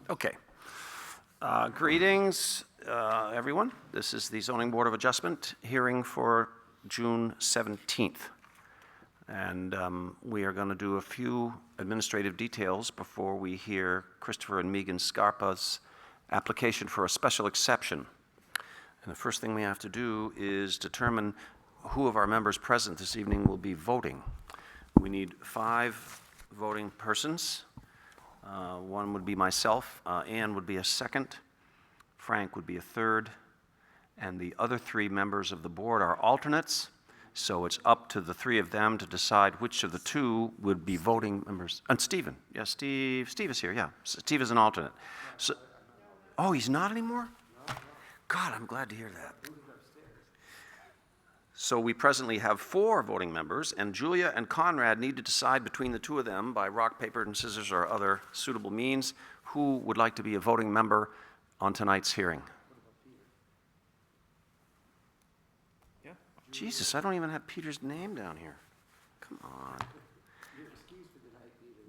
Okay. Greetings, everyone. This is the Zoning Board of Adjustment hearing for June 17th. And we are going to do a few administrative details before we hear Christopher and Megan Scarpa's application for a special exception. And the first thing we have to do is determine who of our members present this evening will be voting. We need 5 voting persons. One would be myself, Ann would be a second, Frank would be a third, and the other 3 members of the board are alternates, so it's up to the 3 of them to decide which of the 2 would be voting members. And Stephen, yes, Steve is here, yeah. Steve is an alternate. So, oh, he's not anymore? God, I'm glad to hear that. So we presently have 4 voting members, and Julia and Conrad need to decide between the 2 of them by rock, paper, and scissors or other suitable means who would like to be a voting member on tonight's hearing. Yeah. Jesus, I don't even have Peter's name down here. Come on.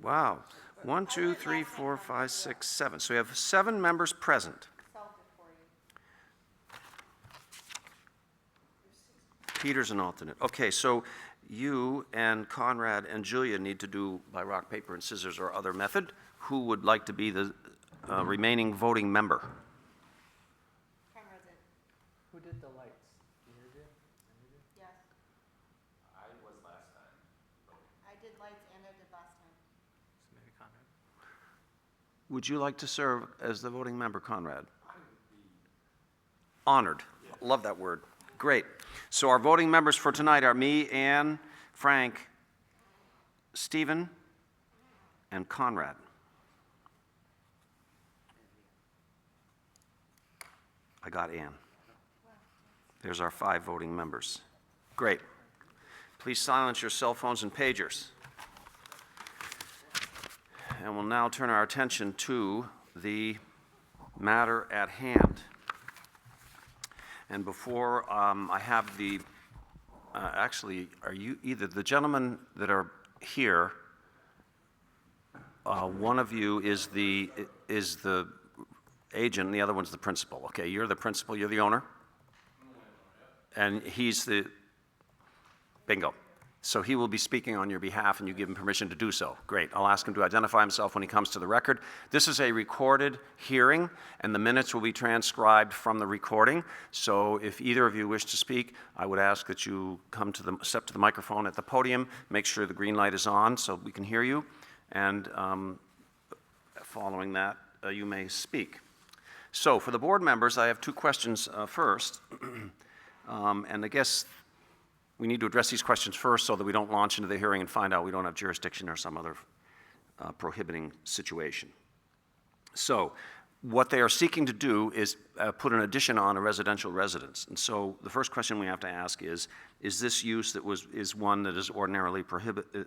Wow. 1, 2, 3, 4, 5, 6, 7. So we have 7 members present. Peter's an alternate. Okay, so you and Conrad and Julia need to do by rock, paper, and scissors or other method. Who would like to be the remaining voting member? Conrad's it. Who did the lights? You did? Yes. I was last time. I did lights and I did last time. So maybe Conrad. Would you like to serve as the voting member, Conrad? Honored. Yes. Love that word. Great. So our voting members for tonight are me, Ann, Frank, Stephen, and Conrad. I got Ann. There's our 5 voting members. Great. Please silence your cell phones and pagers. And we'll now turn our attention to the matter at hand. And before I have the, actually, are you either the gentlemen that are here, one of you is the agent, and the other one's the principal. Okay, you're the principal, you're the owner, and he's the, bingo. So he will be speaking on your behalf, and you give him permission to do so. Great. I'll ask him to identify himself when he comes to the record. This is a recorded hearing, and the minutes will be transcribed from the recording. So if either of you wish to speak, I would ask that you step to the microphone at the podium, make sure the green light is on so we can hear you, and following that, you may speak. So for the board members, I have 2 questions first, and I guess we need to address these questions first so that we don't launch into the hearing and find out we don't have jurisdiction or some other prohibiting situation. So what they are seeking to do is put an addition on a residential residence. And so the first question we have to ask is this use that is one that is ordinarily prohibited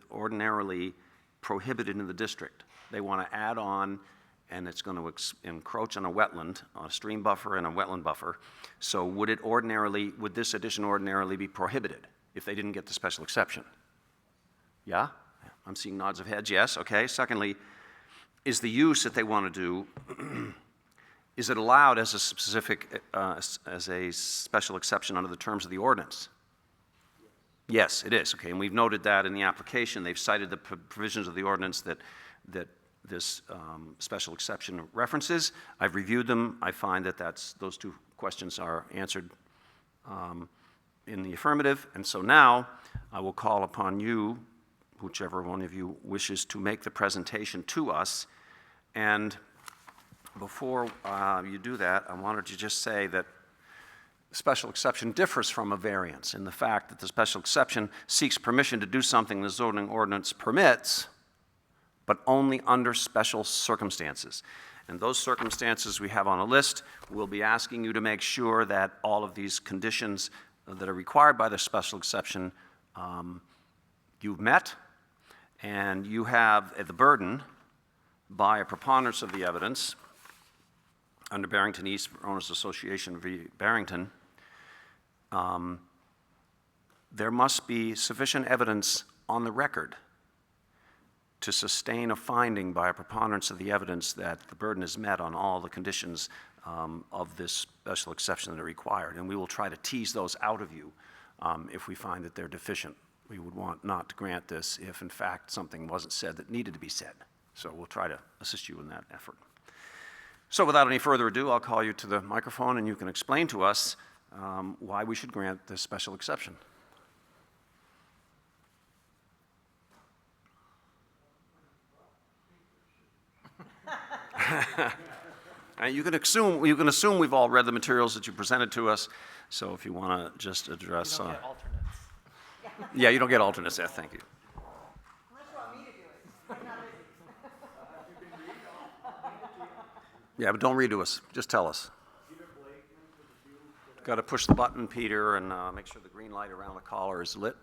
in the district? They want to add on, and it's going to encroach on a wetland, on a stream buffer and a wetland buffer. So would this addition ordinarily be prohibited if they didn't get the special exception? Yeah? I'm seeing nods of heads, yes, okay. Secondly, is the use that they want to do, is it allowed as a specific, as a special exception under the terms of the ordinance? Yes, it is, okay, and we've noted that in the application. They've cited the provisions of the ordinance that this special exception references. I've reviewed them. I find that those 2 questions are answered in the affirmative, and so now I will call upon you, whichever one of you wishes to make the presentation to us. And before you do that, I wanted to just say that the special exception differs from a variance in the fact that the special exception seeks permission to do something the zoning ordinance permits, but only under special circumstances. And those circumstances we have on a list. We'll be asking you to make sure that all of these conditions that are required by the special exception you've met, and you have the burden by a preponderance of the evidence under Barrington East Owners Association v. Barrington. There must be sufficient evidence on the record to sustain a finding by a preponderance of the evidence that the burden is met on all the conditions of this special exception that are required. And we will try to tease those out of you if we find that they're deficient. We would want not to grant this if, in fact, something wasn't said that needed to be said. So we'll try to assist you in that effort. So without any further ado, I'll call you to the microphone and you can explain to us why we should grant this special exception. And you can assume we've all read the materials that you presented to us. So if you want to just address, You don't get alternates. yeah, you don't get alternates there. Thank you. Unless you want me to do it. I'm not busy. Yeah, but don't read to us. Just tell us. Got to push the button, Peter, and make sure the green light around the collar is lit.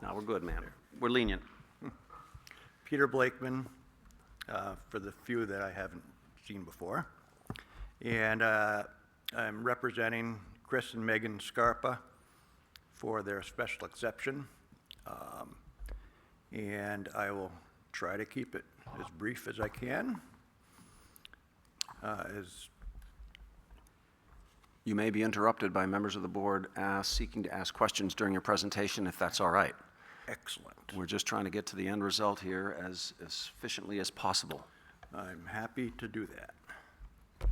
No, we're good, man. We're lenient. Peter Blakeman, for the few that I haven't seen before. And I'm representing Chris and Megan Scarpa for their special exception. And I will try to keep it as brief as I can. You may be interrupted by members of the board seeking to ask questions during your presentation, if that's all right. Excellent. We're just trying to get to the end result here as efficiently as possible. I'm happy to do that.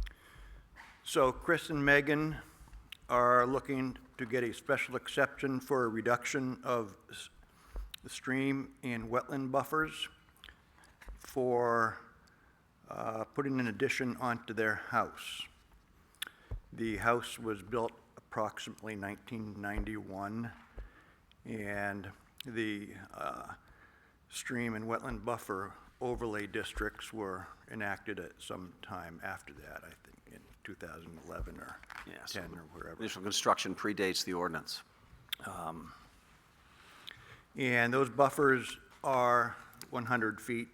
So Chris and Megan are looking to get a special exception for a reduction of the stream and wetland buffers for putting an addition onto their house. The house was built approximately 1991, and the stream and wetland buffer overlay districts were enacted at some time after that, I think in 2011 or Yeah, so 10 or wherever. Initial construction predates the ordinance. And those buffers are 100 feet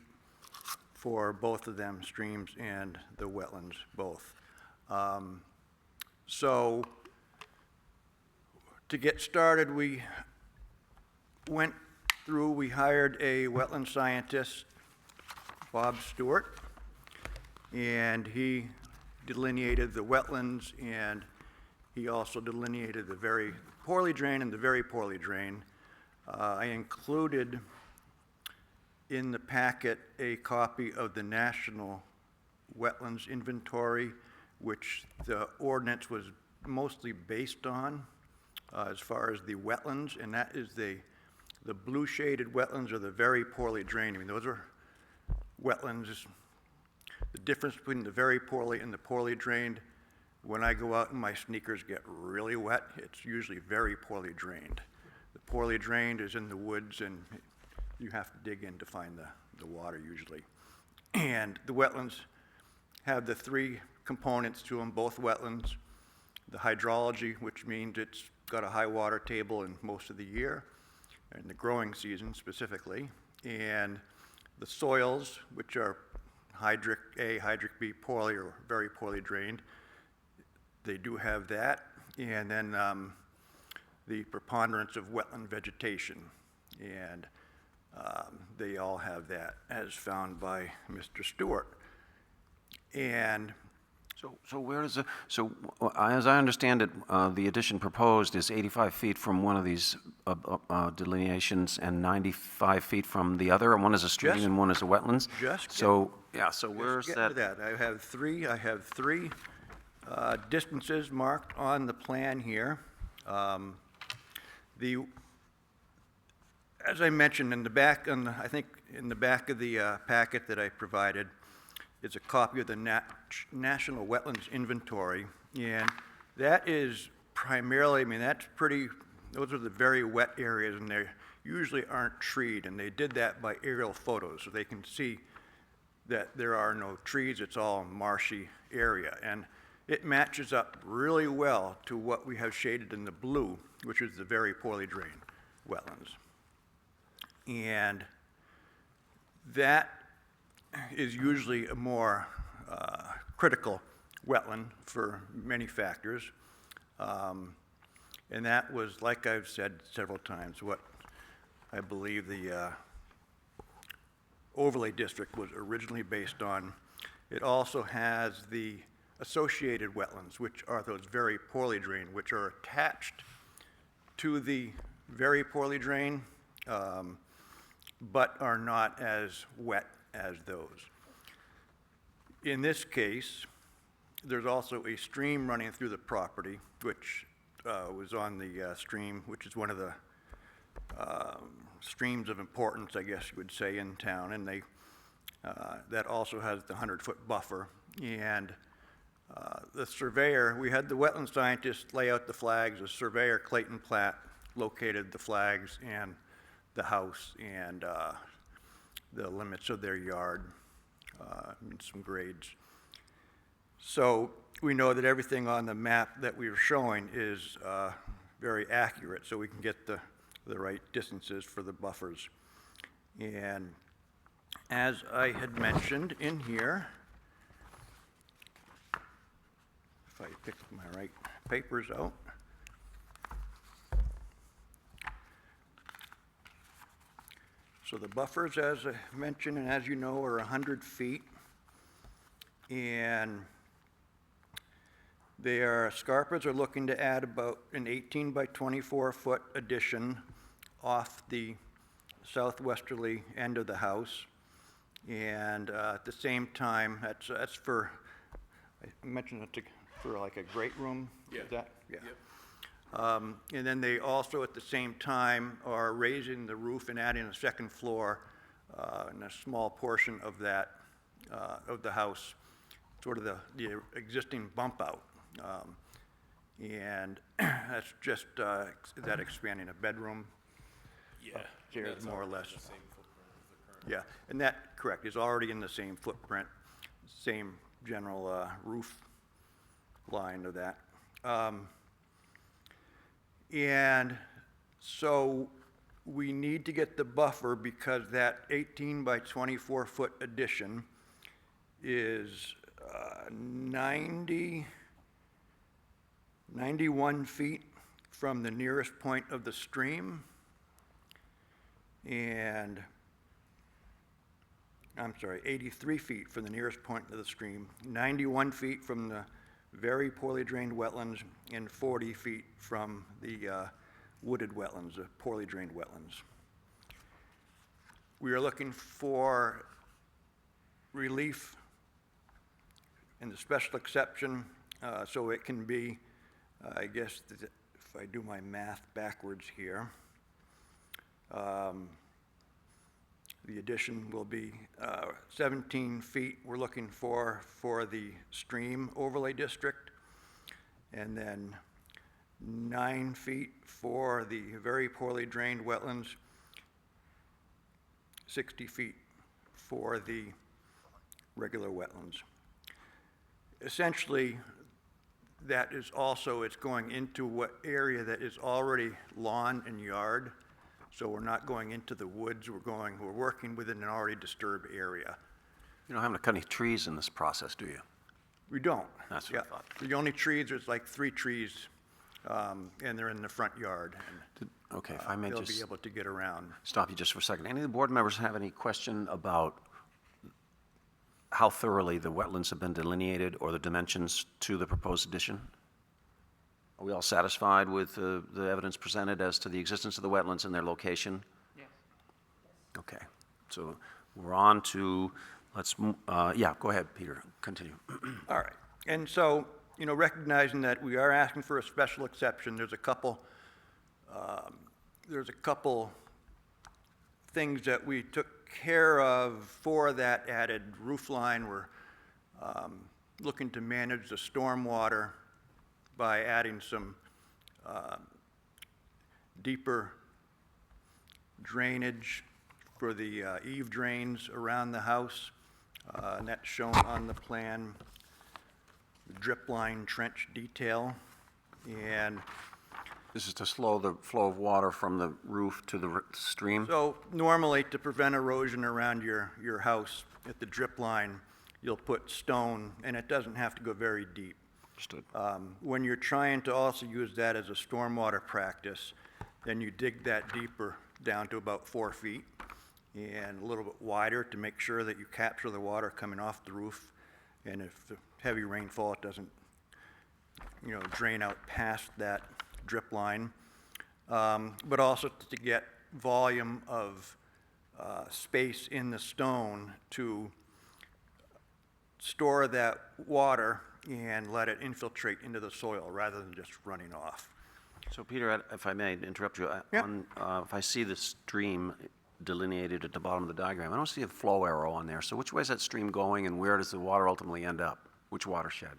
for both of them, streams and the wetlands, both. So to get started, we hired a wetland scientist, Bob Stewart, and he delineated the wetlands, and he also delineated the very poorly drained and the very poorly drained. I included in the packet a copy of the National Wetlands Inventory, which the ordinance was mostly based on as far as the wetlands, and that is the blue shaded wetlands are the very poorly drained. I mean, those are wetlands. The difference between the very poorly and the poorly drained, when I go out and my sneakers get really wet, it's usually very poorly drained. The poorly drained is in the woods, and you have to dig in to find the water usually. And the wetlands have the three components to them, both wetlands. The hydrology, which means it's got a high water table in most of the year, in the growing season specifically. And the soils, which are hydric A, hydric B, poorly or very poorly drained. They do have that. And then the preponderance of wetland vegetation. And they all have that as found by Mr. Stewart. And So where is as I understand it, the addition proposed is 85 feet from one of these delineations and 95 feet from the other, and one is a stream Just- and one is a wetlands? So where's Get that? to that. I have three distances marked on the plan here. As I mentioned in the back, I think in the back of the packet that I provided, is a copy of the National Wetlands Inventory, and that is primarily, I mean, those are the very wet areas, and they usually aren't treed, and they did that by aerial photos, so they can see that there are no trees, it's all marshy area, and it matches up really well to what we have shaded in the blue, which is the very poorly drained wetlands. And that is usually a more critical wetland for many factors. And that was, like I've said several times, what I believe the overlay district was originally based on. It also has the associated wetlands, which are those very poorly drained, which are attached to the very poorly drained, but are not as wet as those. In this case, there's also a stream running through the property, which was on the stream, which is one of the streams of importance, I guess you would say, in town, and that also has the 100-foot buffer. And the surveyor, we had the wetland scientist lay out the flags. The surveyor, Clayton Platt, located the flags and the house and the limits of their yard and some grades. So we know that everything on the map that we were showing is very accurate, so we can get the right distances for the buffers. And as I had mentioned in here, if I pick my right papers out, so the buffers, as I mentioned and as you know, are 100 feet. And Scarpas are looking to add about an 18 by 24 foot addition off the southwesterly end of the house. And at the same time, that's for, I mentioned it's for like a great room? Yeah. Is that? Yeah. Yep. And then they also, at the same time, are raising the roof and adding a second floor in a small portion of that, of the house, sort of the existing bump out. And that's just, that expanding a bedroom Yeah. upstairs, That's more or already less. the same footprint as the current. Yeah, and that, correct, is already in the same footprint, same general roof line of that. And so we need to get the buffer because that 18 by 24 foot addition is 91 feet from the nearest point of the stream. And, I'm sorry, 83 feet from the nearest point of the stream, 91 feet from the very poorly drained wetlands, and 40 feet from the wooded wetlands, the poorly drained wetlands. We are looking for relief in the special exception, so it can be, I guess, if I do my math backwards here, the addition will be 17 feet we're looking for the stream overlay district, and then 9 feet for the very poorly drained wetlands, 60 feet for the regular wetlands. Essentially, that is also, it's going into what area that is already lawn and yard. So we're not going into the woods, we're working within an already disturbed area. You don't have to cut any trees in this process, do you? We don't. That's what I Yeah. thought. The only trees, there's like 3 trees, and they're in the front yard. And Okay, if I may they'll be just able to get around. stop you just for a second. Any of the board members have any question about how thoroughly the wetlands have been delineated or the dimensions to the proposed addition? Are we all satisfied with the evidence presented as to the existence of the wetlands and their location? Yes. Okay, so we're on to, yeah, go ahead, Peter, continue. All right. And so, recognizing that we are asking for a special exception, there's a couple things that we took care of for that added roof line. We're looking to manage the stormwater by adding some deeper drainage for the eave drains around the house, and that's shown on the plan, the drip line trench detail. And This is to slow the flow of water from the roof to the stream? so normally, to prevent erosion around your house at the drip line, you'll put stone, and it doesn't have to go very deep. Understood. When you're trying to also use that as a stormwater practice, then you dig that deeper down to about 4 feet, and a little bit wider to make sure that you capture the water coming off the roof. And if the heavy rainfall, it doesn't, drain out past that drip line. But also to get volume of space in the stone to store that water and let it infiltrate into the soil rather than just running off. So Peter, if I may interrupt you, Yeah. if I see the stream delineated at the bottom of the diagram, I don't see a flow arrow on there. So which way is that stream going and where does the water ultimately end up? Which watershed?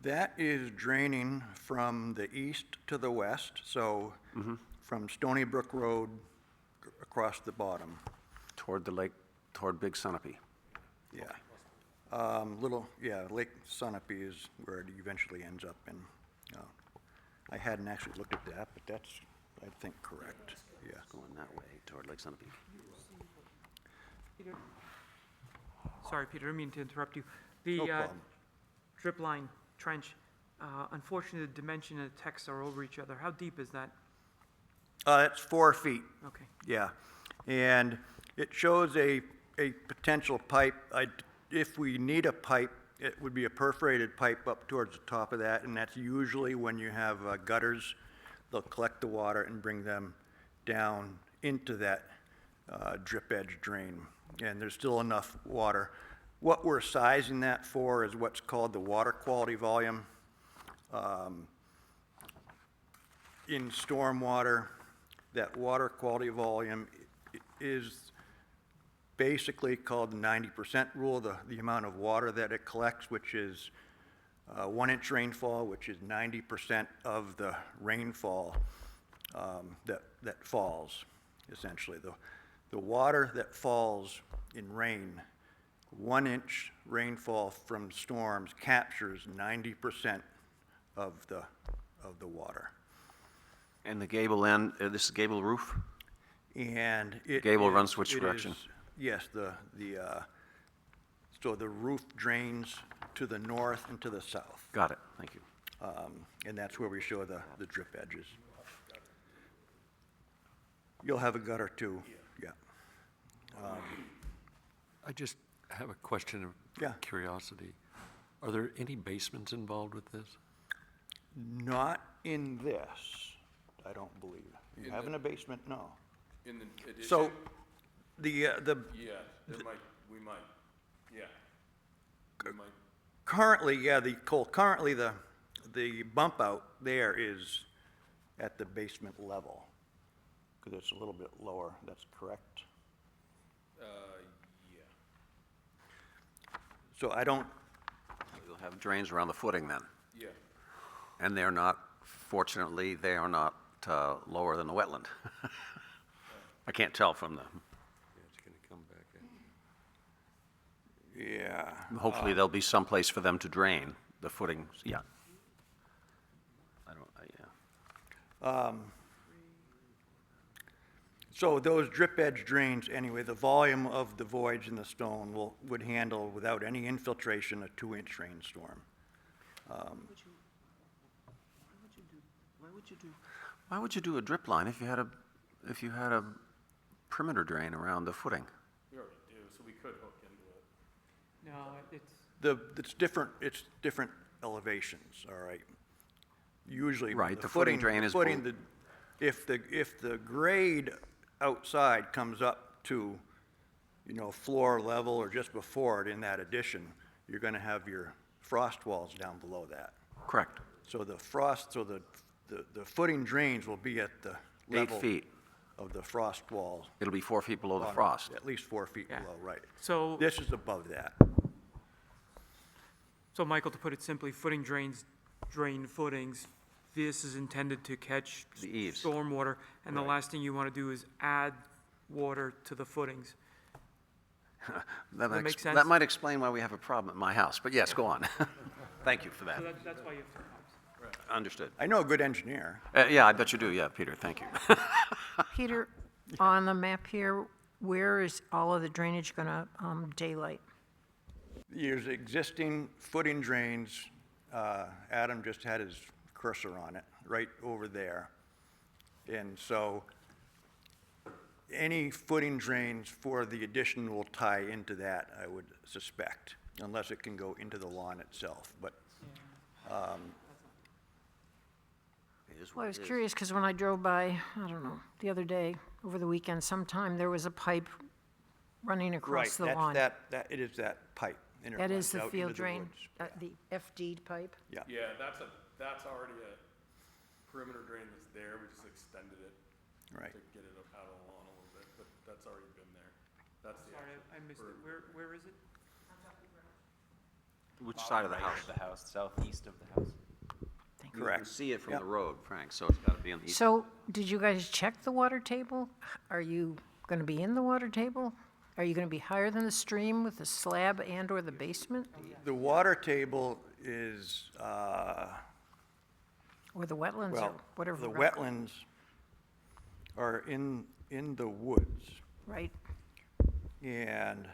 That is draining from the east to the west, so from Stony Brook Road across the bottom. Toward the lake, toward Big Sunapee. Yeah. Lake Sunapee is where it eventually ends up in. I hadn't actually looked at that, but that's, I think, correct. Yeah. Going that way toward Lake Sunapee. Peter? Sorry, Peter, I didn't mean to interrupt you. No The problem. drip line trench, unfortunately, the dimension and the text are over each other. How deep is that? It's 4 feet. Okay. Yeah, and it shows a potential pipe. If we need a pipe, it would be a perforated pipe up towards the top of that, and that's usually when you have gutters. They'll collect the water and bring them down into that drip edge drain, and there's still enough water. What we're sizing that for is what's called the water quality volume. In stormwater, that water quality volume is basically called the 90% rule, the amount of water that it collects, which is 1 inch rainfall, which is 90% of the rainfall that falls, essentially. The water that falls in rain, 1 inch rainfall from storms captures 90% of the water. And the gable end, this is gable roof? And it Gable is- runs which it direction? is- Yes, so the roof drains to the north and to the south, Got it, thank you. and that's where we show the drip edges. You'll have a gutter too, yeah. I just have a question Yeah. of curiosity. Are there any basements involved with this? Not in this, I don't believe. You have in a basement? No. In the addition? So, the, Yeah, there might, we might, yeah. We might, currently, currently the bump out there is at the basement level, because it's a little bit lower, that's correct? yeah. So I don't, You'll have drains around the footing then, Yeah, and they're not, fortunately, they are not lower than the wetland. I can't tell from the, Yeah, it's going to come back in. yeah. hopefully there'll be some place for them to drain, the footings, yeah. Yeah. So those drip edge drains, anyway, the volume of the voids in the stone would handle without any infiltration a 2-inch rainstorm. Why would you do a drip line if you had a perimeter drain around the footing? we already do, so we could hook into it. No, it's, It's different elevations, all right? Usually. Right, the footing drain is If the grade outside comes up to, floor level or just before it in that addition, you're gonna have your frost walls down below that. Correct. So the footing drains will be at the 8 level feet. of the frost wall. It'll be 4 feet below the bottom, frost. At least 4 feet Yeah. below, right. so, This is above that. so Michael, to put it simply, footing drains drain footings. This is intended to catch The eaves. stormwater, and the Right. last thing you want to do is add water to the footings. That make sense? That might explain why we have a problem at my house, but yes, go on. Thank you for that. So that's why you have 2 pumps. Understood. I know a good engineer. Yeah, I bet you do, yeah, Peter, thank you. Peter, on the map here, where is all of the drainage going to daylight? There's existing footing drains, Adam just had his cursor on it, right over there. And so any footing drains for the addition will tie into that, I would suspect, unless it can go into the lawn itself, but, It is Well, what I was it is. curious, because when I drove by, I don't know, the other day, over the weekend sometime, there was a pipe running right, across the that's lawn. it is that pipe. And it That runs is the out field into the drain, woods. the FD pipe? Yeah, Yeah, that's already a perimeter drain that's there, we just extended it right. to get it out of the lawn a little bit, but that's already been there. That's the Sorry, actual I missed it. perimeter. Where is it? Which side of the house? The house, southeast of the house. You can Correct. see it from Yep. the road, Frank, so it's gotta be on the east. So, did you guys check the water table? Are you gonna be in the water table? Are you gonna be higher than the stream with the slab and/or the basement? The water table is, Or the wetlands, or well, whatever? the we're gonna- wetlands are in the woods, Right, and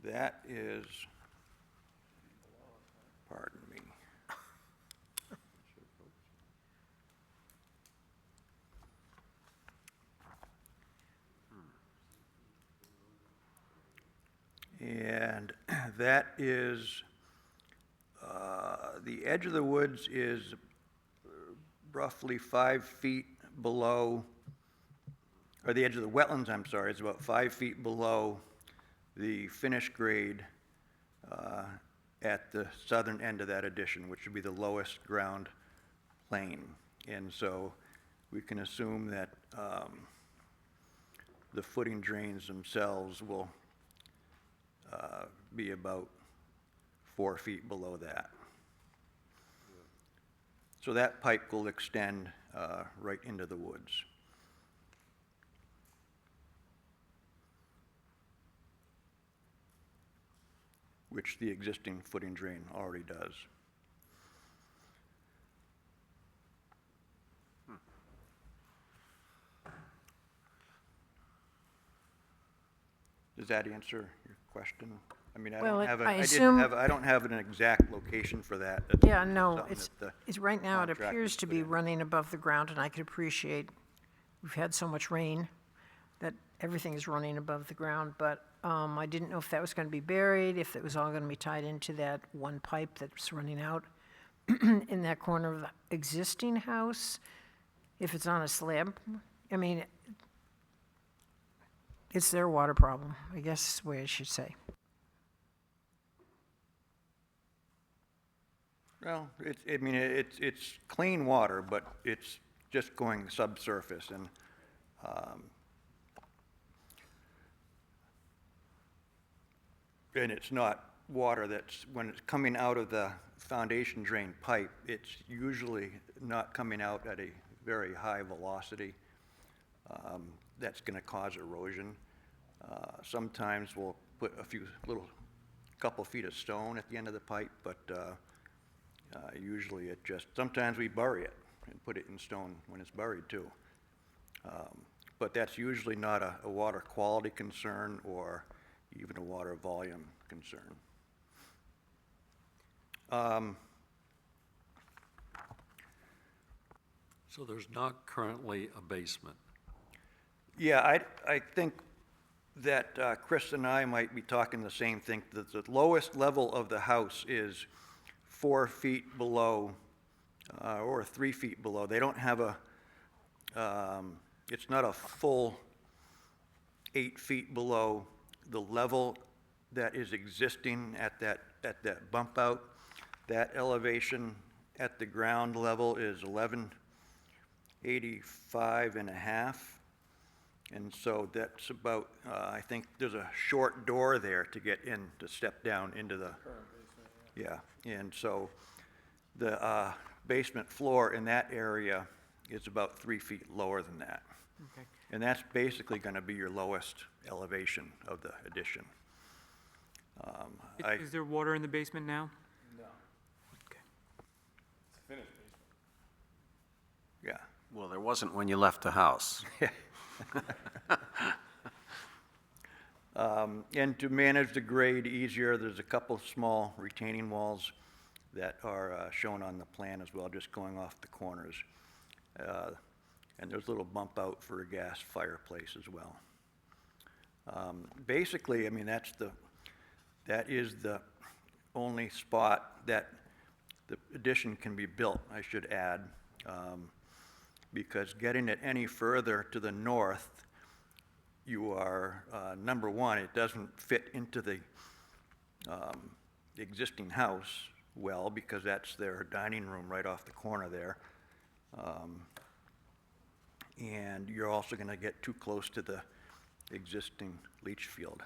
that is, pardon me. And that is, the edge of the woods is roughly 5 feet below, or the edge of the wetlands, I'm sorry, is about 5 feet below the finish grade at the southern end of that addition, which would be the lowest ground plane. And so we can assume that the footing drains themselves will be about 4 feet below that. So that pipe will extend right into the woods. Which the existing footing drain already does. Does that answer your question? I mean, Well, I I assume- don't have an exact location for that. That's yeah, no, something it's, that the right now it contractors appears to put be in. running above the ground, and I could appreciate, we've had so much rain that everything is running above the ground, but I didn't know if that was gonna be buried, if it was all gonna be tied into that one pipe that's running out in that corner of the existing house, if it's on a slab. I mean, it's their water problem, I guess is the way I should say. Well, it's clean water, but it's just going subsurface, and it's not water that's, when it's coming out of the foundation drain pipe, it's usually not coming out at a very high velocity. That's gonna cause erosion. Sometimes we'll put a couple feet of stone at the end of the pipe, but usually it just, sometimes we bury it and put it in stone when it's buried too. But that's usually not a water quality concern or even a water volume concern. So there's not currently a basement. Yeah, I think that Chris and I might be talking the same thing, that the lowest level of the house is 4 feet below, or 3 feet below. They don't have it's not a full 8 feet below the level that is existing at that bump out. That elevation at the ground level is 1185 and a half. And so that's about, I think there's a short door there to get in, to step down into the. Yeah, and so the basement floor in that area is about 3 feet lower than that. Okay. And that's basically gonna be your lowest elevation of the addition. Is there water in the basement now? No, Okay. it's a finished basement. Yeah, Well, there wasn't when you left the house. and to manage the grade easier, there's a couple small retaining walls that are shown on the plan as well, just going off the corners. and there's a little bump out for a gas fireplace as well. Basically, I mean, that is the only spot that the addition can be built, I should add, because getting it any further to the north, you are, number one, it doesn't fit into the existing house well, because that's their dining room right off the corner there. And you're also going to get too close to the existing leach field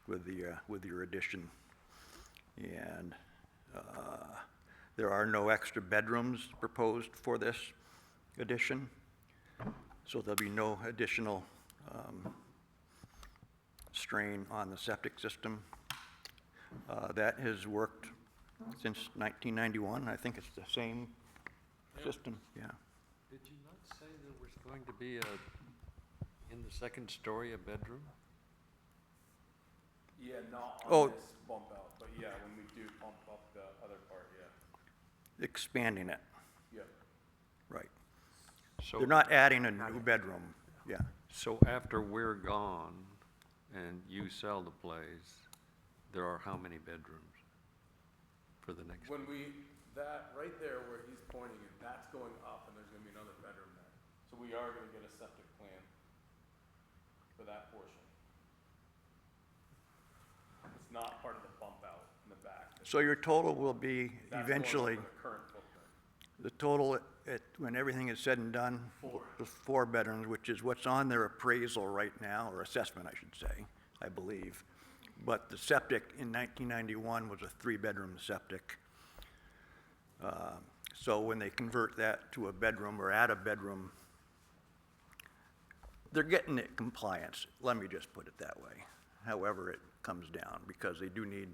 with your addition. And there are no extra bedrooms proposed for this addition, so there'll be no additional strain on the septic system. That has worked since 1991. I think it's the same system, yeah. Did you not say there was going to be in the second story, a bedroom? Yeah, not Oh. on this bump out, but yeah, when we do bump up the other part, yeah. Expanding it, Yeah. right. So, They're not adding a new bedroom, yeah. so after we're gone and you sell the place, there are how many bedrooms for the next? When that right there where he's pointing it, that's going up and there's gonna be another bedroom there. So we are gonna get a septic plan for that portion. It's not part of the bump out in the back. So your total will be That's going eventually, over the current footprint. the total, when everything is said and done, is 4 bedrooms, which is what's on their appraisal right now, or assessment, I should say, I believe. But the septic in 1991 was a 3-bedroom septic. So when they convert that to a bedroom or add a bedroom, they're getting it compliance, let me just put it that way, however it comes down, because they do need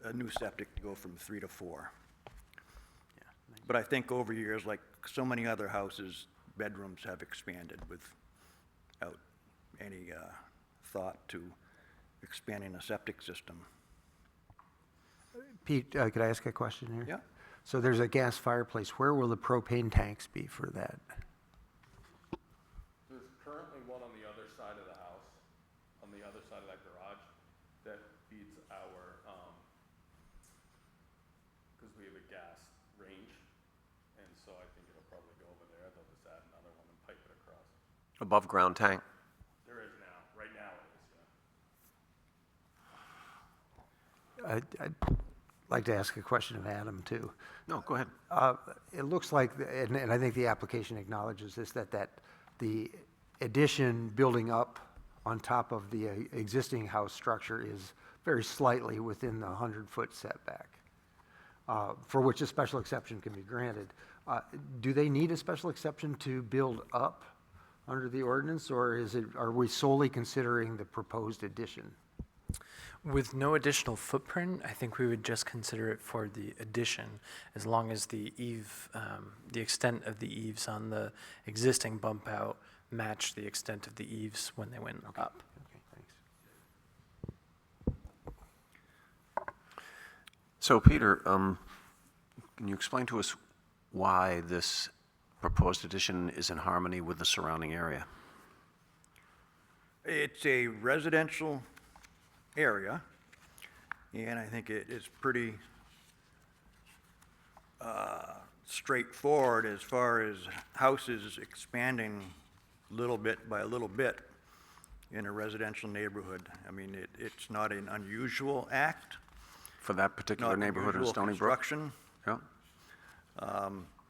a new septic to go from 3 to 4. But I think over years, like so many other houses, bedrooms have expanded without any thought to expanding a septic system. Pete, could I ask a question here? Yeah. So there's a gas fireplace. Where will the propane tanks be for that? There's currently one on the other side of the house, on the other side of that garage, that feeds our, because we have a gas range, and so I think it'll probably go over there, they'll just add another one and pipe it across. Above-ground tank. There is now, right now it is, yeah. I'd like to ask a question of Adam, too. No, go ahead. It looks like, and I think the application acknowledges this, that the addition building up on top of the existing house structure is very slightly within the 100-foot setback, for which a special exception can be granted. Do they need a special exception to build up under the ordinance, or are we solely considering the proposed addition? With no additional footprint, I think we would just consider it for the addition, as long as the eave, the extent of the eaves on the existing bump out matched the extent of the eaves when they went up. Okay, thanks. So, Peter, can you explain to us why this proposed addition is in harmony with the surrounding area? It's a residential area, and I think it is pretty straightforward as far as houses expanding little bit by little bit in a residential neighborhood. I mean, it's not an unusual act, For that particular not neighborhood in unusual Stony Brook? construction, Yeah.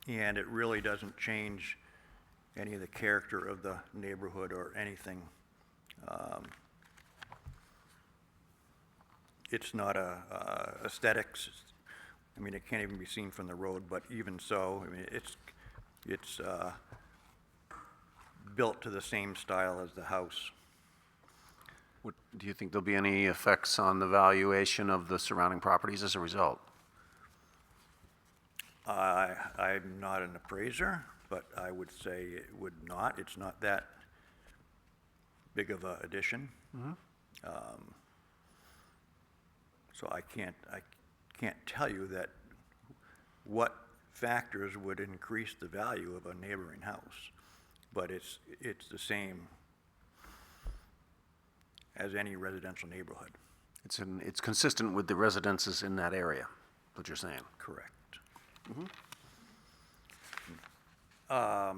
and it really doesn't change any of the character of the neighborhood or anything. It's not aesthetics. I mean, it can't even be seen from the road, but even so, I mean, it's built to the same style as the house. Do you think there'll be any effects on the valuation of the surrounding properties as a result? I'm not an appraiser, but I would say it would not. It's not that big of a addition. So I can't tell you that what factors would increase the value of a neighboring house. But it's the same as any residential neighborhood. It's consistent with the residences in that area, what you're saying. Correct. I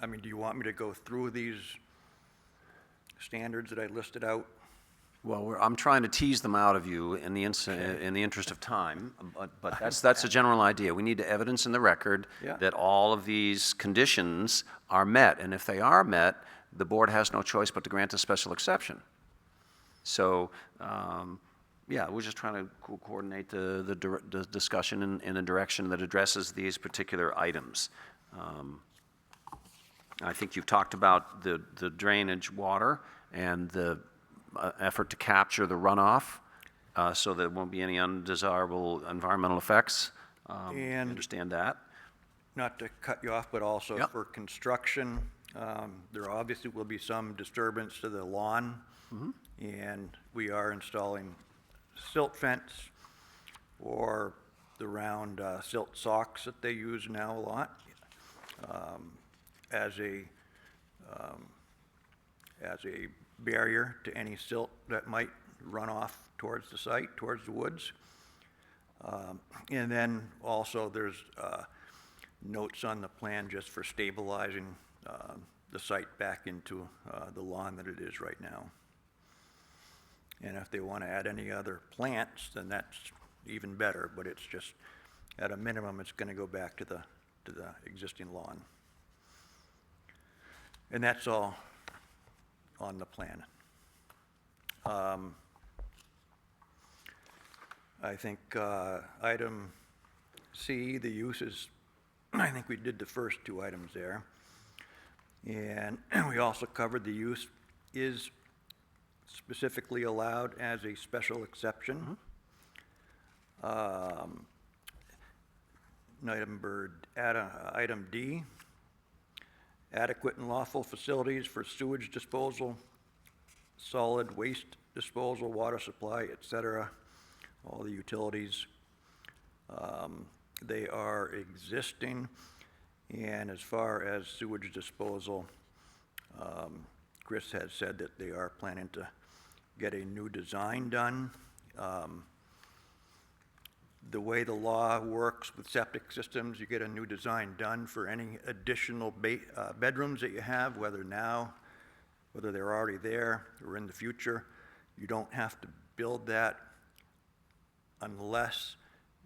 mean, do you want me to go through these standards that I listed out? Well, I'm trying to tease them out of you in the interest of time, but that's a general idea. We need evidence in the record Yeah. that all of these conditions are met, and if they are met, the board has no choice but to grant a special exception. So, yeah, we're just trying to coordinate the discussion in a direction that addresses these particular items. I think you've talked about the drainage water and the effort to capture the runoff so there won't be any undesirable environmental effects. I And- understand that. Not to cut you off, but also Yep. for construction, there obviously will be some disturbance to the lawn. And we are installing silt fence or the round silt socks that they use now a lot as a barrier to any silt that might run off towards the site, towards the woods. And then also there's notes on the plan just for stabilizing the site back into the lawn that it is right now. And if they want to add any other plants, then that's even better, but it's just, at a minimum, it's going to go back to the existing lawn. And that's all on the plan. I think item C, the uses, I think we did the first two items there. And we also covered the use is specifically allowed as a special exception. Item D, adequate and lawful facilities for sewage disposal, solid waste disposal, water supply, et cetera, all the utilities. They are existing, and as far as sewage disposal, Chris has said that they are planning to get a new design done. The way the law works with septic systems, you get a new design done for any additional bedrooms that you have, whether they're already there or in the future. You don't have to build that unless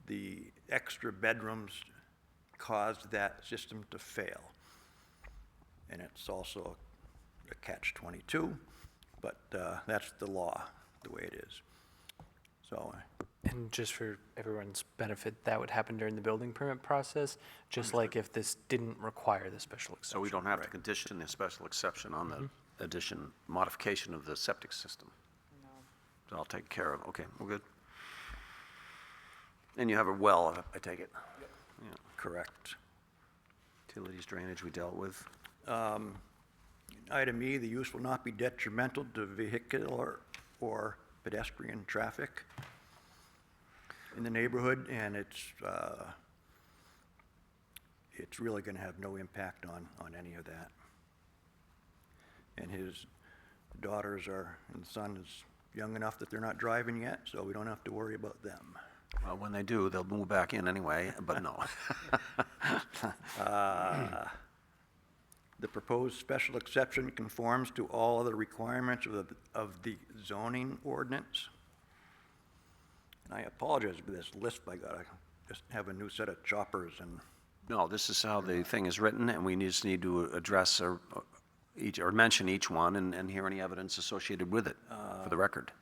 the extra bedrooms caused that system to fail. And it's also a catch-22, but that's the law, the way it is. So, And just for everyone's benefit, that would happen during the building permit process, just like if this didn't require the special exception. So we don't have to condition the special exception on the modification of the septic system. So I'll take care of, okay, we're good. And you have a well, I take it? Yeah. correct. Utilities, drainage, we dealt with. Item E, the use will not be detrimental to vehicular or pedestrian traffic in the neighborhood, and it's really going to have no impact on any of that. And his daughters and son is young enough that they're not driving yet, so we don't have to worry about them. Well, when they do, they'll move back in anyway, but no. The proposed special exception conforms to all other requirements of the zoning ordinance. And I apologize for this lisp, I gotta just have a new set of choppers and, No, this is how the thing is written, and we just need to address or mention each one and hear any evidence associated with it for the record.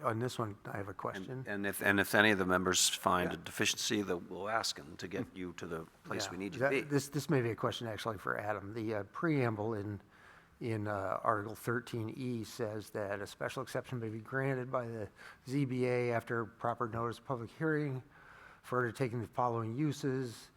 On this one, I have a question. And if any of the members find a deficiency, we'll ask them to get you to the place we need you to be. This may be a question actually for Adam. The preamble in Article 13E says that a special exception may be granted by the ZBA after proper notice of public hearing for undertaking the following uses.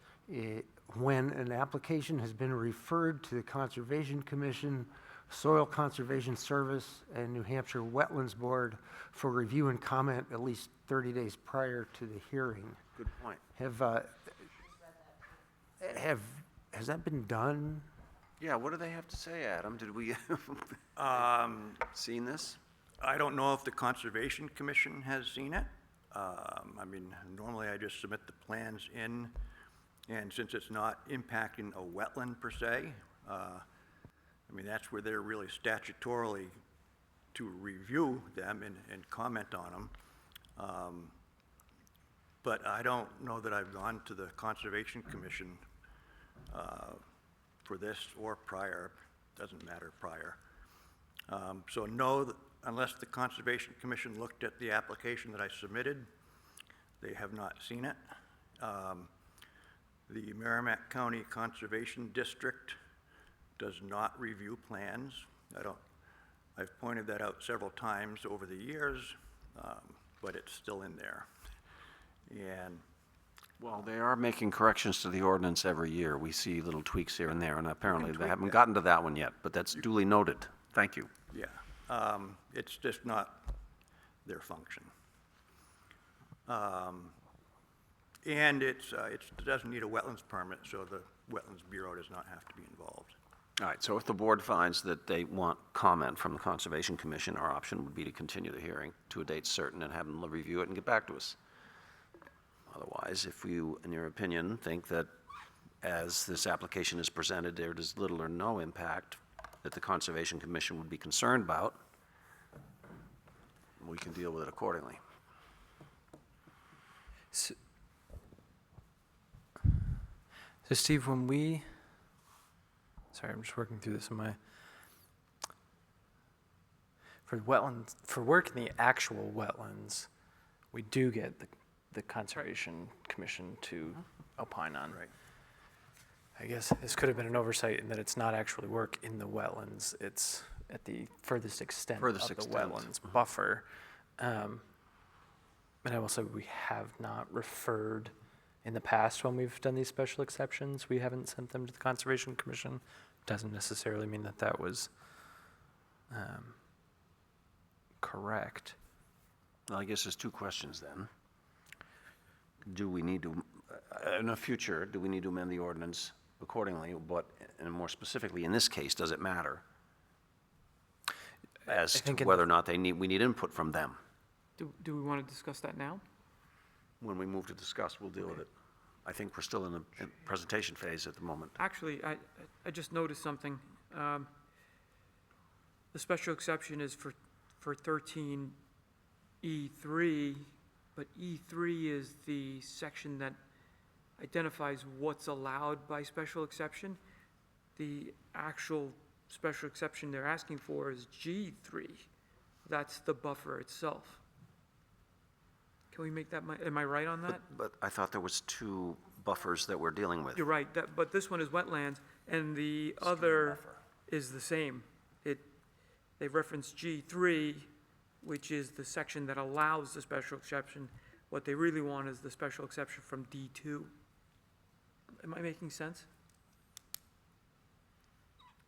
When an application has been referred to the Conservation Commission Soil Conservation Service and New Hampshire Wetlands Board for review and comment at least 30 days prior to the hearing. Good point. Has that been done? Yeah, what do they have to say, Adam? Did we, seen this? I don't know if the Conservation Commission has seen it. I mean, normally I just submit the plans in, and since it's not impacting a wetland per se, I mean, that's where they're really statutorily to review them and comment on them. But I don't know that I've gone to the Conservation Commission for this or prior, doesn't matter prior. So no, unless the Conservation Commission looked at the application that I submitted, they have not seen it. The Merrimack County Conservation District does not review plans. I've pointed that out several times over the years, but it's still in there. And Well, they are making corrections to the ordinance every year. We see little tweaks here and there, and apparently they haven't gotten to that one yet, but that's duly noted. Thank you. yeah, it's just not their function. And it doesn't need a wetlands permit, so the Wetlands Bureau does not have to be involved. All right, so if the board finds that they want comment from the Conservation Commission, our option would be to continue the hearing to a date certain and have them review it and get back to us. Otherwise, if you, in your opinion, think that as this application is presented, there is little or no impact that the Conservation Commission would be concerned about, we can deal with it accordingly. So, Steve, when we, sorry, I'm just working through this in my, for wetlands, for work in the actual wetlands, we do get the Conservation Commission to opine on. Right. I guess this could have been an oversight in that it's not actually work in the wetlands, it's at the furthest extent Furthest of the extent. wetlands buffer. And I will say we have not referred, in the past when we've done these special exceptions, we haven't sent them to the Conservation Commission. Doesn't necessarily mean that that was correct. Well, I guess there's two questions then. Do we need to, in the future, do we need to amend the ordinance accordingly? But, and more specifically, in this case, does it matter as I think to in whether or not we need input from them? Do we want to discuss that now? When we move to discuss, we'll deal with it. I think we're still in the presentation phase at the moment. Actually, I just noticed something. The special exception is for 13E3, but E3 is the section that identifies what's allowed by special exception. The actual special exception they're asking for is G3. That's the buffer itself. Can we make that, am I right on that? But I thought there was two buffers that we're dealing with. You're right, but this one is wetlands, and the other is the same. They reference G3, which is the section that allows the special exception. What they really want is the special exception from D2. Am I making sense?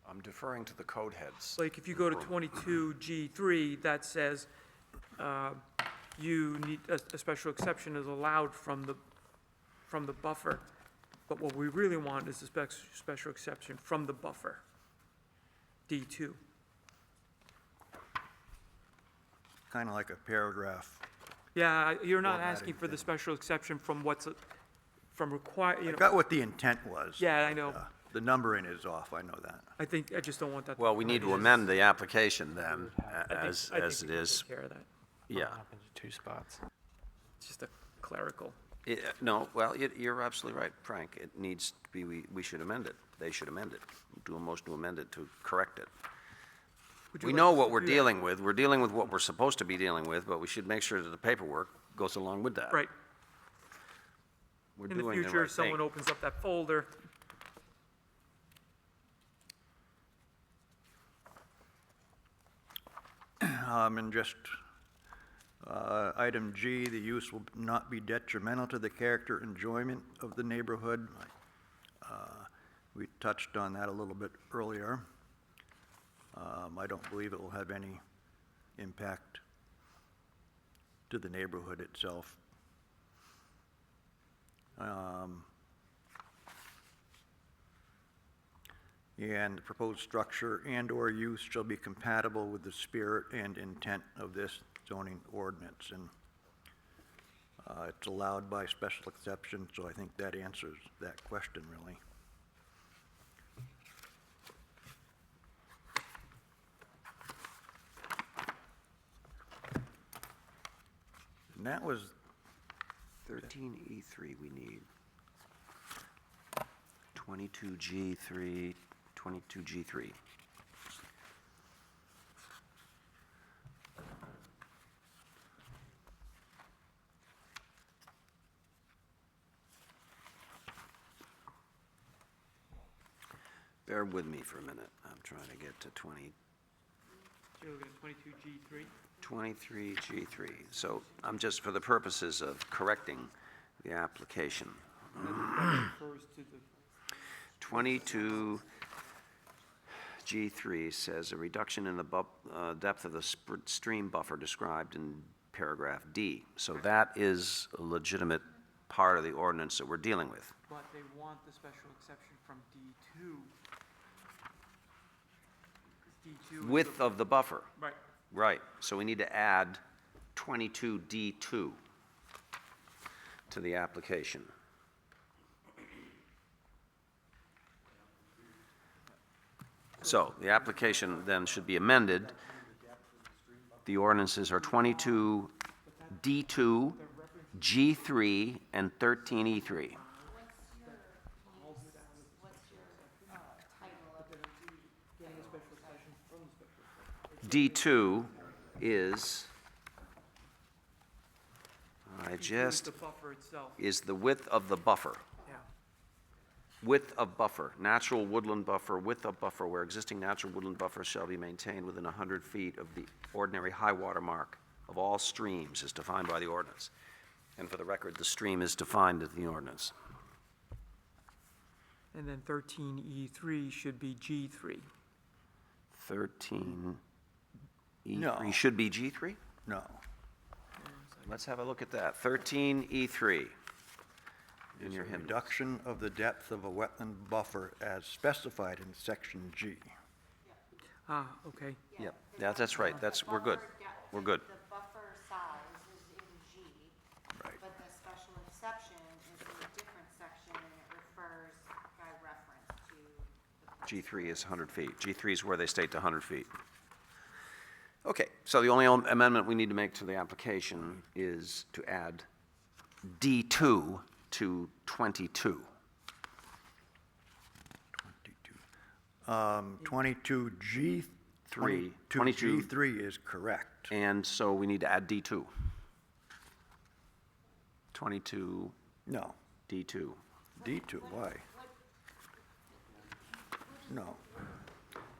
I'm deferring to the code heads. Like, if you go to 22G3, that says you need, a special exception is allowed from the buffer. But what we really want is the special exception from the buffer, D2. Kind of like a paragraph. Yeah, you're not Formatting asking for the thing. special exception from what's, from required, I got what the intent was. Yeah, I know. The numbering is off, I know that. I just don't want that. Well, we need to amend the application then, I think as we it can is. take care of that. Yeah. Happens in 2 spots. It's just a clerical. No, well, you're absolutely right, Frank. It needs to be, we should amend it. They should amend it. Do a motion to amend it to correct it. Would you We like know us what to we're do that? dealing with. We're dealing with what we're supposed to be dealing with, but we should make sure that the paperwork goes along with that. Right. We're In the doing the future, right if someone thing. opens up that folder, And just, item G, the use will not be detrimental to the character enjoyment of the neighborhood. We touched on that a little bit earlier. I don't believe it will have any impact to the neighborhood itself. And the proposed structure and/or use shall be compatible with the spirit and intent of this zoning ordinance. And it's allowed by special exception, so I think that answers that question, really. And that was 13E3 we need. 22G3, 22G3. Bear with me for a minute. I'm trying to get to 20. So you're looking at 22G3? 23G3. So I'm just, for the purposes of correcting the application. That refers to the 22G3 says a reduction in the depth of the stream buffer described in paragraph D. So that is a legitimate part of the ordinance that we're dealing with. But they want the special exception from D2. D2 is Width of the buffer. Right. Right, so we need to add 22D2 to the application. So the application then should be amended. The ordinances are 22D2, G3, and 13E3. D2 is, The buffer itself. is the width of the buffer. Yeah. Width of buffer, natural woodland buffer, width of buffer where existing natural woodland buffers shall be maintained within 100 feet of the ordinary high water mark of all streams is defined by the ordinance. And for the record, the stream is defined in the ordinance. And then 13E3 should be G3. 13E3 No. should be G3? No. Let's have a look at that. 13E3 in your hymn. Reduction of the depth of a wetland buffer as specified in section G. Ah, okay. Yep, yeah, that's right, we're good, we're good. The buffer size is in G. Right. But the special exception is in a different section, and it refers by reference to the. G3 is 100 feet. G3 is where they state to 100 feet. Okay, so the only amendment we need to make to the application is to add D2 to 22. 22G3. 22. 22G3 is correct. And so we need to add D2. 22D2. No, D2, why? No.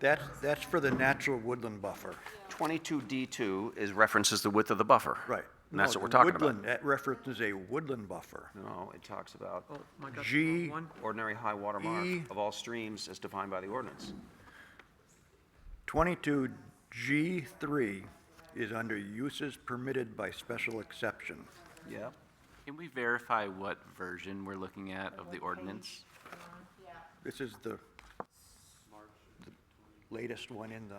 That's for the natural woodland buffer. 22D2 references the width of the buffer. Right. And that's No, what we're the talking about. woodland, that references a woodland buffer. No, it talks about Oh, my God. G. One. ordinary high water mark E. of all streams as defined by the ordinance. 22G3 is under uses permitted by special exception. Yep. Can we verify what version we're looking at of the ordinance? This is the latest one in the,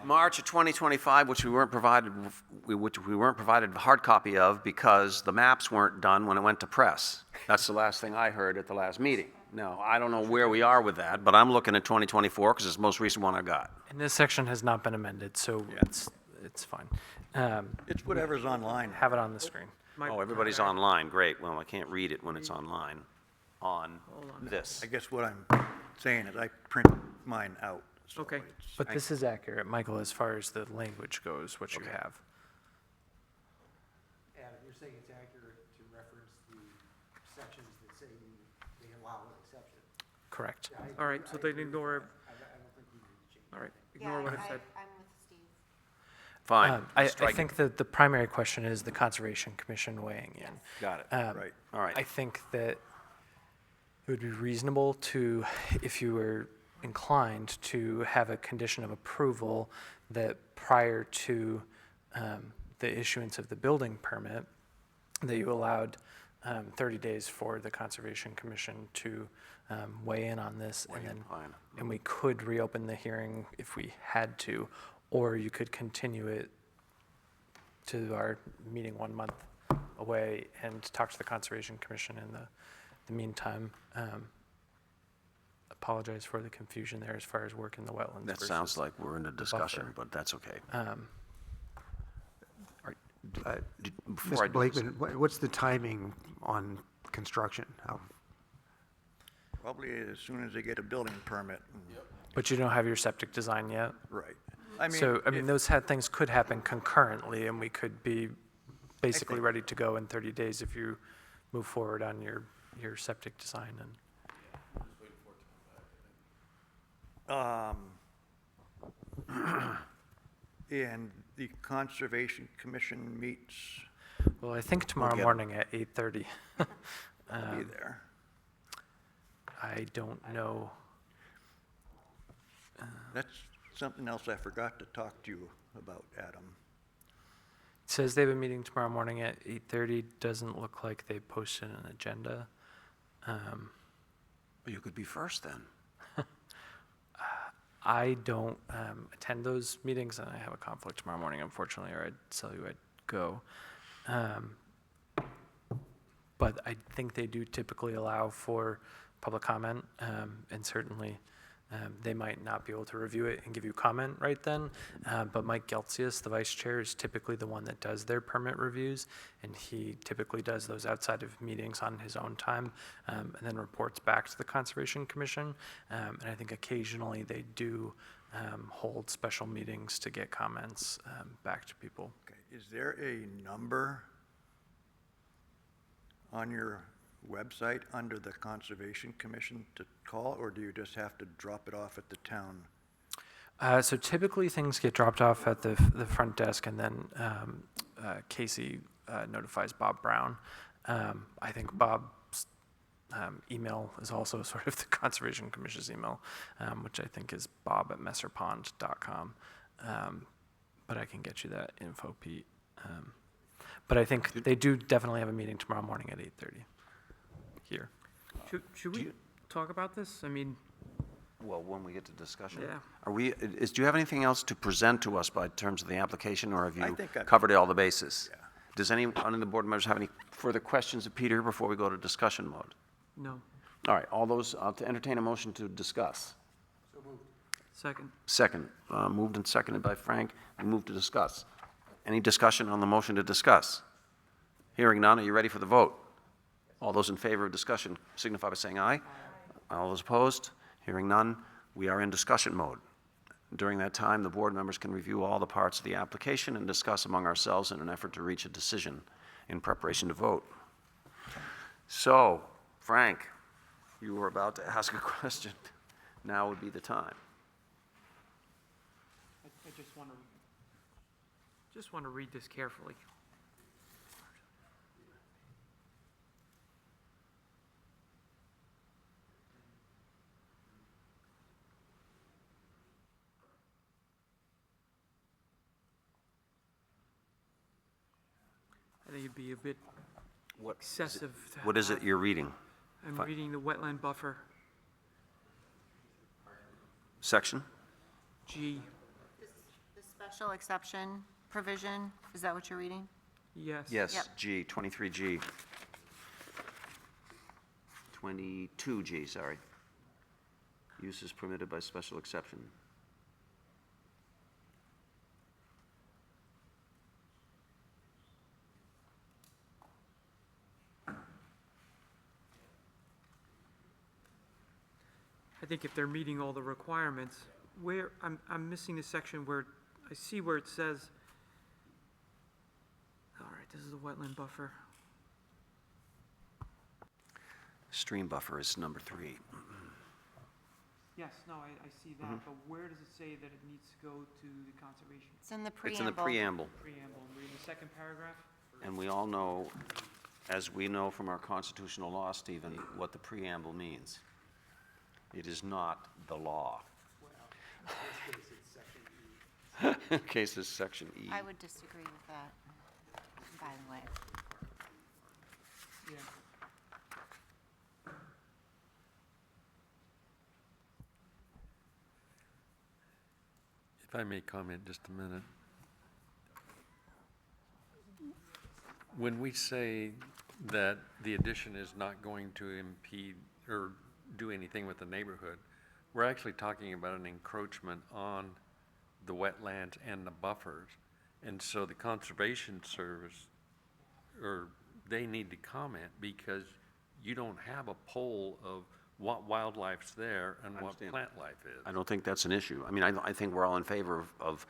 March of 2025, which we weren't provided a hard copy of because the maps weren't done when it went to press. That's the last thing I heard at the last meeting. Now, I don't know where we are with that, but I'm looking at 2024 because it's the most recent one I got. And this section has not been amended, so it's fine. it's whatever's online. Have it on the screen. Oh, everybody's online, great. Well, I can't read it when it's online on this. I guess what I'm saying is I print mine out. so Okay. it's- But this is accurate, Michael, as far as the language goes, what you have. Adam, you're saying it's accurate to reference the sections that say they allow an exception? Correct. All right, so they ignore, I don't think we need to change. all right, ignore what it said. I'm with Steve. Fine, I strike it. think that the primary question is the Conservation Commission weighing in. Got it. Right. All right. I think that it would be reasonable to, if you were inclined to have a condition of approval that prior to the issuance of the building permit, that you allowed 30 days for the Conservation Commission to weigh in on this, Weigh in on it. and we could reopen the hearing if we had to, or you could continue it to our meeting 1 month away and talk to the Conservation Commission in the meantime. Apologize for the confusion there as far as work in the wetlands. That versus sounds like we're in a discussion, buffer. but that's okay. Before I Mr. do this- Blakeman, what's the timing on construction? Probably as soon as they get a building permit. But you don't have your septic design yet? Right. So, I mean, if- those things could happen concurrently, and we could be basically ready to go in 30 days if you move forward on your septic design. And And the Conservation Commission meets, well, I think tomorrow get 'em. morning at 8:30. be there. I don't know. That's something else I forgot to talk to you about, Adam. It says they have a meeting tomorrow morning at 8:30. Doesn't look like they posted an agenda. But you could be first then. I don't attend those meetings, and I have a conflict tomorrow morning, unfortunately, or I'd tell you I'd go. But I think they do typically allow for public comment, and certainly they might not be able to review it and give you comment right then. But Mike Geltsius, the vice chair, is typically the one that does their permit reviews, and he typically does those outside of meetings on his own time, and then reports back to the Conservation Commission. And I think occasionally they do hold special meetings to get comments back to people. Okay, is there a number on your website under the Conservation Commission to call, or do you just have to drop it off at the town? So typically things get dropped off at the front desk, and then Casey notifies Bob Brown. I think Bob's email is also sort of the Conservation Commission's email, which I think is bob@messerpond.com. But I can get you that info, Pete. But I think they do definitely have a meeting tomorrow morning at 8:30 here. Should we talk about this? I mean, Well, when we get to discussion. Yeah. Do you have anything else to present to us by terms of the application, or have I you think I've- covered all the bases? Yeah. Does anyone in the board members have any further questions of Peter before we go to discussion mode? no. All right, all those, to entertain a motion to discuss. Second. Second, moved and seconded by Frank, and moved to discuss. Any discussion on the motion to discuss? Hearing none, are you ready for the vote? All those in favor of discussion signify by saying aye. All those opposed? Hearing none, we are in discussion mode. During that time, the board members can review all the parts of the application and discuss among ourselves in an effort to reach a decision in preparation to vote. So, Frank, you were about to ask a question. Now would be the time. I just want to read this carefully. I think it'd be a bit What excessive to What is it have- you're reading? I'm Fine. reading the wetland buffer, Section? G, The special exception provision, is that what you're reading? yes. Yes, Yep. G, 23G. 22G, sorry. Uses permitted by special exception. I think if they're meeting all the requirements, where, I'm missing the section where, I see where it says, all right, this is the wetland buffer. Stream buffer is number 3. Yes, no, I see that, but where does it say that it needs to go to the conservation It's in the It's preamble. in the preamble, preamble? We're in the second paragraph? and we all know, as we know from our constitutional law, Stephen, what the preamble means. It is not the law. In case it's section E. I would disagree with that, by the way. If I may comment just a minute. When we say that the addition is not going to impede or do anything with the neighborhood, we're actually talking about an encroachment on the wetlands and the buffers. And so the Conservation Service, or they need to comment because you don't have a poll of what wildlife's there and what understand. plant life is. I don't think that's an issue. I mean, I think we're all in favor of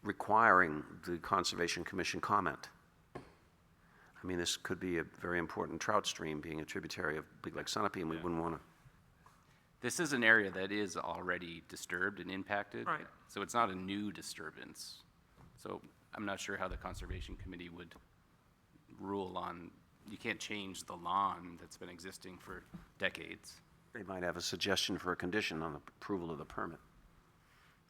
requiring the Conservation Commission comment. I mean, this could be a very important trout stream, being a tributary of Big Lake Sunapee, and we wouldn't want to. This is an area that is already disturbed and impacted. Right. So it's not a new disturbance. So I'm not sure how the Conservation Committee would rule on, you can't change the lawn that's been existing for decades. They might have a suggestion for a condition on the approval of the permit.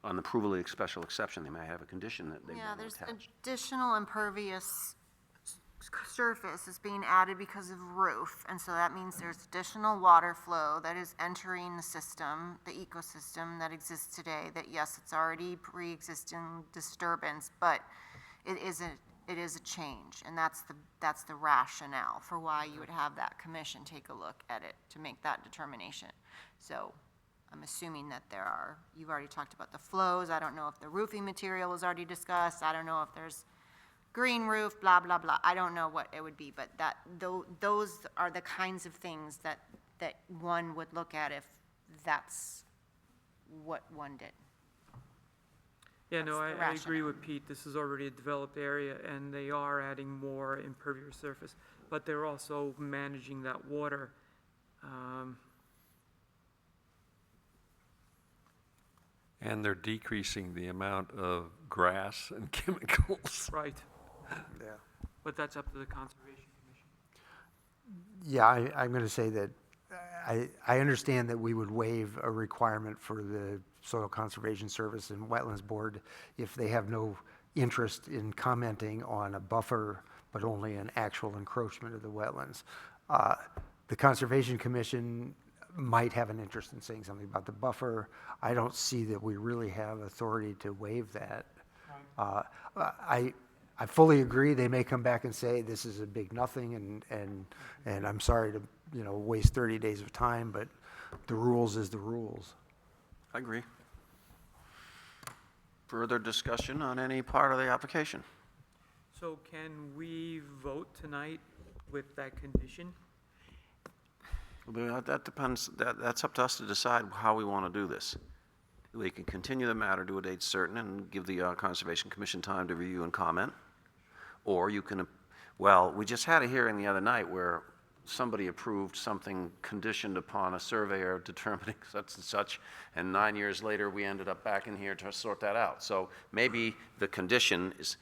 On the approval of the special exception, they might have a condition that they Yeah, want to there's attach. additional impervious surface is being added because of roof, and so that means there's additional water flow that is entering the system, the ecosystem that exists today, that yes, it's already pre-existing disturbance, but it is a change, and that's the rationale for why you would have that commission take a look at it to make that determination. So I'm assuming that you've already talked about the flows, I don't know if the roofing material was already discussed, I don't know if there's green roof, blah, blah, blah. I don't know what it would be, but those are the kinds of things that one would look at if that's what one did. Yeah, no, That's the I agree rationale. with Pete. This is already a developed area, and they are adding more impervious surface, but they're also managing that water. And they're decreasing the amount of grass and chemicals. Right, Yeah. but that's up to the Conservation Commission. Yeah, I'm going to say that I understand that we would waive a requirement for the Soil Conservation Service and Wetlands Board if they have no interest in commenting on a buffer, but only an actual encroachment of the wetlands. The Conservation Commission might have an interest in saying something about the buffer. I don't see that we really have authority to waive that. I fully agree, they may come back and say, this is a big nothing, and I'm sorry to, waste 30 days of time, but the rules is the rules. I agree. Further discussion on any part of the application? So can we vote tonight with that condition? Well, that depends, that's up to us to decide how we want to do this. We can continue the matter to a date certain and give the Conservation Commission time to review and comment. Or you can, well, we just had a hearing the other night where somebody approved something conditioned upon a surveyor determining such and such, and 9 years later, we ended up back in here to sort that out. So maybe the condition is,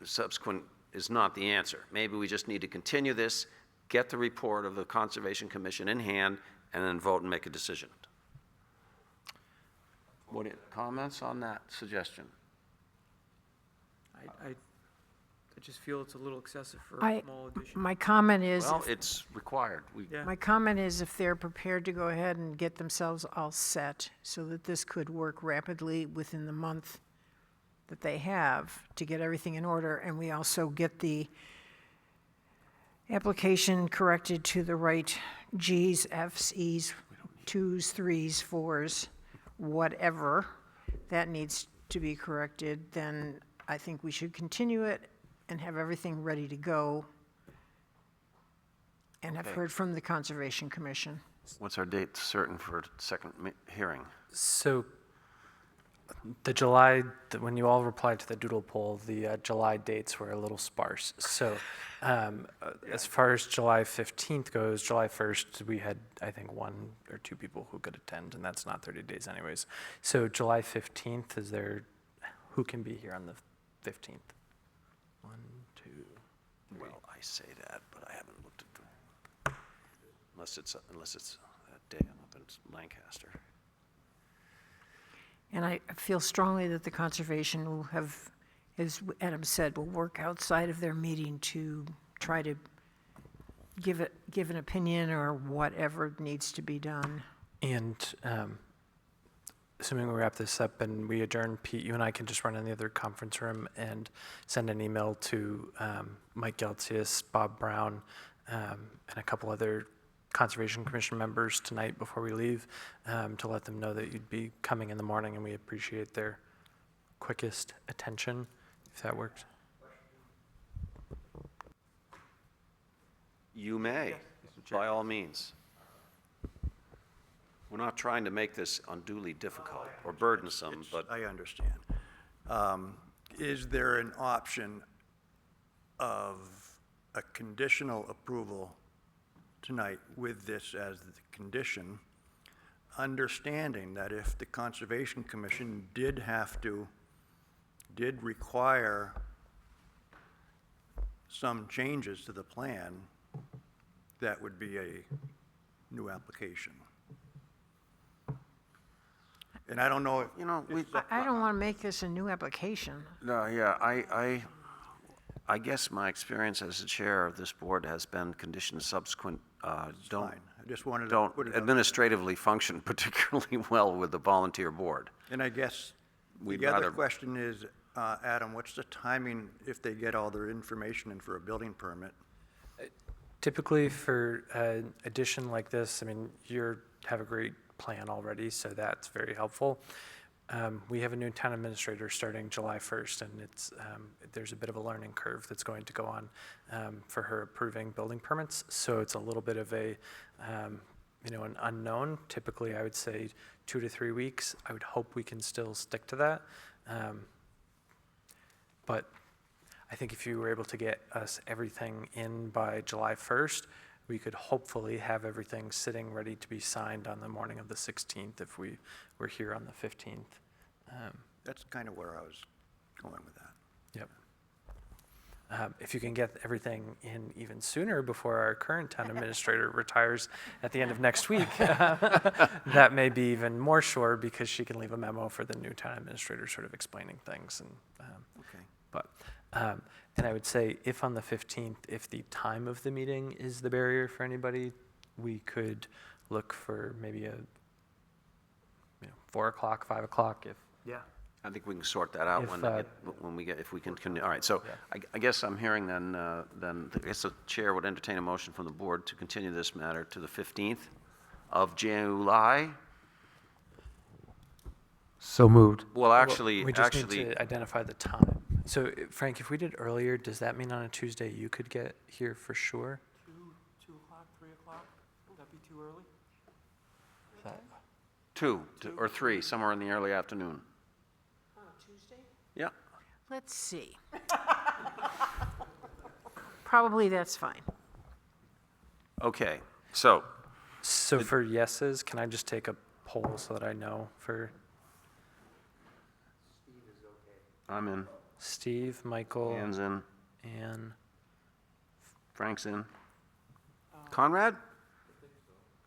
subsequent is not the answer. Maybe we just need to continue this, get the report of the Conservation Commission in hand, and then vote and make a decision. What, comments on that suggestion? I just feel it's a little excessive for I- a small addition. My comment is, Well, it's required. Yeah. my comment is if they're prepared to go ahead and get themselves all set so that this could work rapidly within the month that they have to get everything in order, and we also get the application corrected to the right Gs, Fs, Es, 2s, 3s, 4s, whatever that needs to be corrected, then I think we should continue it and have everything ready to go. And I've Okay. heard from the Conservation Commission. What's our date certain for second hearing? So when you all replied to the doodle poll, the July dates were a little sparse. So as far as July 15th goes, July 1st, we had, I think, 1 or 2 people who could attend, and that's not 30 days anyways. So July 15th, who can be here on the 15th? 1, 2, 3. Well, I say that, but I haven't looked at the, unless it's that dam up in Lancaster. And I feel strongly that the conservation will have, as Adam said, will work outside of their meeting to try to give an opinion or whatever needs to be done. And assuming we wrap this up and we adjourn, Pete, you and I can just run in the other conference room and send an email to Mike Geltius, Bob Brown, and a couple other Conservation Commission members tonight before we leave, to let them know that you'd be coming in the morning, and we appreciate their quickest attention, if that works. You may, by all means. We're not trying to make this unduly difficult or burdensome, but I understand. Is there an option of a conditional approval tonight with this as the condition, understanding that if the Conservation Commission did require some changes to the plan, that would be a new application? And I don't know if. you know, we, I don't want to make this a new application. no, yeah, I guess my experience as the chair of this board has been conditions subsequent don't Fine. I just wanted to put it out. administratively function particularly well with the volunteer board. And I guess We'd the other rather- question is, Adam, what's the timing if they get all their information in for a building permit? Typically for an addition like this, I mean, you have a great plan already, so that's very helpful. We have a new town administrator starting July 1st, and there's a bit of a learning curve that's going to go on for her approving building permits. So it's a little bit of an unknown. Typically, I would say 2 to 3 weeks. I would hope we can still stick to that. But I think if you were able to get us everything in by July 1st, we could hopefully have everything sitting ready to be signed on the morning of the 16th if we were here on the 15th. That's kind of where I was going with that. Yep. If you can get everything in even sooner before our current town administrator retires at the end of next week, that may be even more sure because she can leave a memo for the new town administrator sort of explaining things. And I would say if on the 15th, if the time of the meeting is the barrier for anybody, we could look for maybe a 4 o'clock, 5 o'clock if. Yeah. I think we can sort that out if we can, all right, so I guess I'm hearing then I guess the chair would entertain a motion from the board to continue this matter to the 15th of July. So moved. Well, actually, We just need to identify the time. So Frank, if we did earlier, does that mean on a Tuesday you could get here for sure? 2 o'clock, 3 o'clock? Would that be too early? 2 or 3, somewhere in the early afternoon. On Tuesday? Yeah, Let's see. Probably that's fine. okay, so, So for yeses, can I just take a poll so that I know for I'm in, Steve, Michael, Ann's in, Ann? Frank's in. Conrad?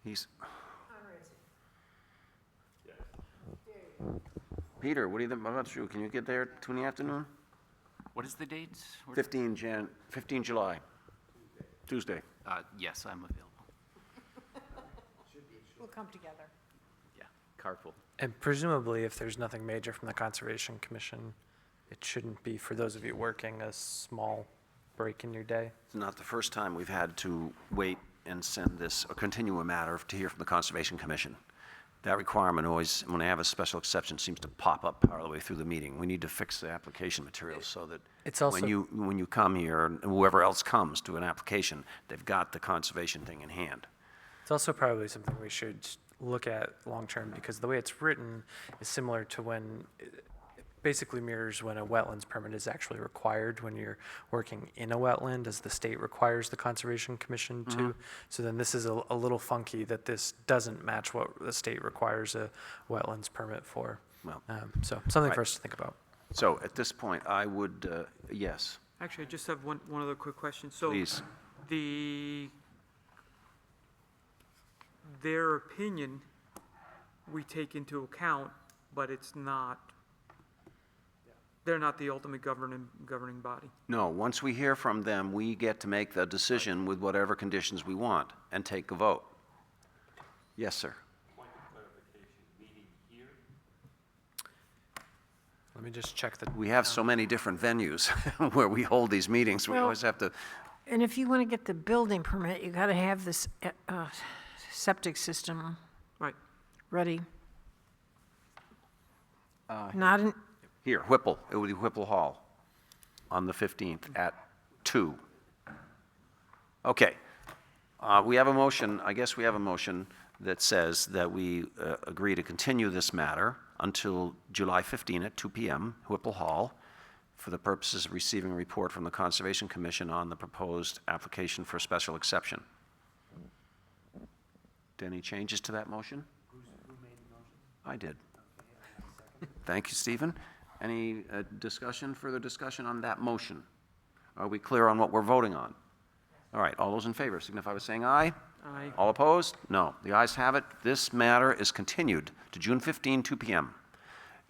He's. Peter, what do you think about you? Can you get there 2 in the afternoon? What is the date? 15 July. Tuesday. Yes, I'm available. We'll come together. Yeah, carpool. And presumably, if there's nothing major from the Conservation Commission, it shouldn't be, for those of you working, a small break in your day. It's not the first time we've had to wait and send this, or continue a matter to hear from the Conservation Commission. That requirement always, when they have a special exception, seems to pop up part of the way through the meeting. We need to fix the application materials so that It's also- when you come here, and whoever else comes to an application, they've got the conservation thing in hand. It's also probably something we should look at long-term, because the way it's written is similar to when, it basically mirrors when a wetlands permit is actually required when you're working in a wetland, as the state requires the Conservation Commission to. So then this is a little funky that this doesn't match what the state requires a wetlands permit for. Well, So something for right. us to think about. So at this point, I would, yes, Actually, I just have one other quick question. So please. the their opinion we take into account, but it's not, they're not the ultimate governing body. No, once we hear from them, we get to make the decision with whatever conditions we want and take a vote. Yes, sir. Let me just check the. We have so many different venues where we hold these meetings. We Well- always have to, And if you want to get the building permit, you got to have this septic system Right. ready. Not in, here, Whipple, it would be Whipple Hall on the 15th at 2. Okay. We have a motion, I guess we have a motion that says that we agree to continue this matter until July 15 at 2 p.m., Whipple Hall, for the purposes of receiving a report from the Conservation Commission on the proposed application for special exception. Any changes to that motion? Who made the motion? I did. Thank you, Stephen. Any discussion, further discussion on that motion? Are we clear on what we're voting on? All right, all those in favor signify by saying aye. Aye. All opposed? No. The ayes have it. This matter is continued to June 15, 2 p.m.,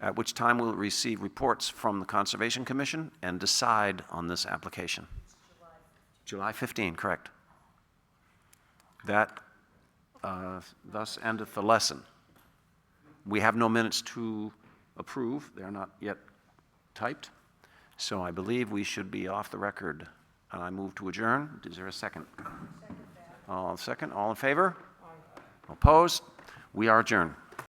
at which time we'll receive reports from the Conservation Commission and decide on this application. July 15, correct. That thus endeth the lesson. We have no minutes to approve. They're not yet typed. So I believe we should be off the record. And I move to adjourn. Is there a second? Second. All in favor? Opposed? We are adjourned.